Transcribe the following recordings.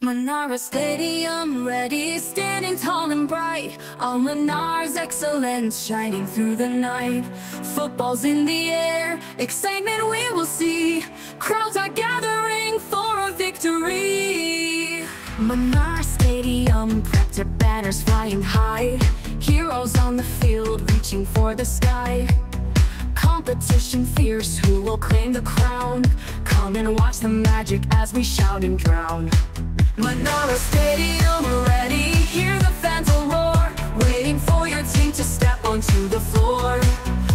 Manara Stadium, ready, standing tall and bright. Manar's excellence shining through the night. Football's in the air, excitement we will see. Crowds are gathering for a victory. Manar Stadium, prepped our banners flying high. Heroes on the field, reaching for the sky. Competition fierce, who will claim the crown? Come and watch the magic as we shout and drown. Manara Stadium, ready, hear the fans will roar, waiting for your team to step onto the floor.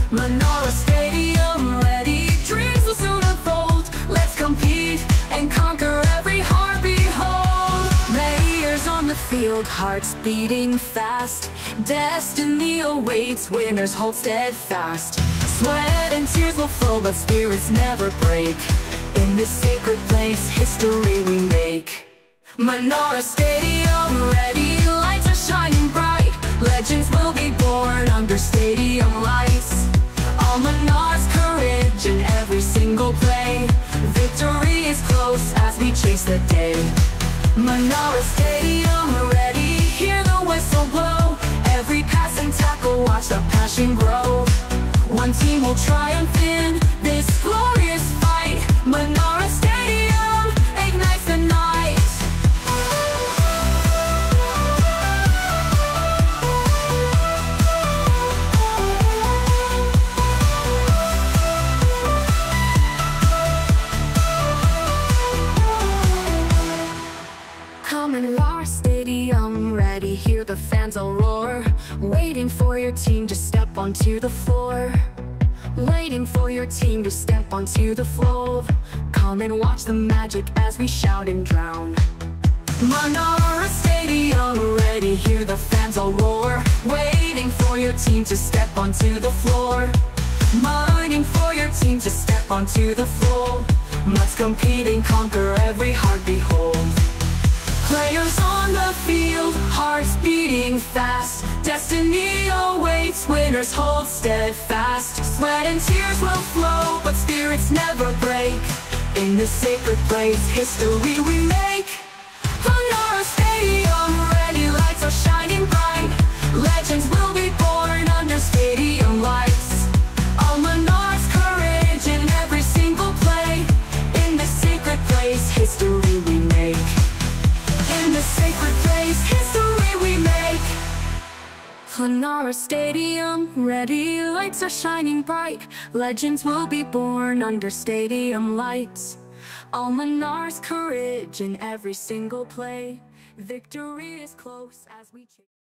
Manara Stadium, ready, dreams will soon unfold. Let's compete and conquer every heart, behold. Players on the field, hearts beating fast. Destiny awaits, winners hold steadfast. Sweat and tears will flow, but spirits never break. In this sacred place, history we make. Manara Stadium, ready, lights are shining bright. Legends will be born under stadium lights. All Manar's courage in every single play. Victory is close as we chase the day. Manara Stadium, ready, hear the whistle blow. Every pass and tackle, watch the passion grow. One team will triumph in this glorious fight. Manara Stadium ignites the night. Manara Stadium, ready, hear the fans all roar. Waiting for your team to step onto the floor. Waiting for your team to step onto the floor. Come and watch the magic as we shout and drown. Manara Stadium, ready, hear the fans all roar. Waiting for your team to step onto the floor. Waiting for your team to step onto the floor. Let's compete and conquer every heart, behold. Players on the field, hearts beating fast. Destiny awaits, winners hold steadfast. Sweat and tears will flow, but spirits never break. In this sacred place, history we make. Manara Stadium, ready, lights are shining bright. Legends will be born under stadium lights. All Manar's courage in every single play. In this sacred place, history we make. In the sacred place, history we make. Manara Stadium, ready, lights are shining bright. Legends will be born under stadium lights. All Manar's courage in every single play. Victory is close as we chase.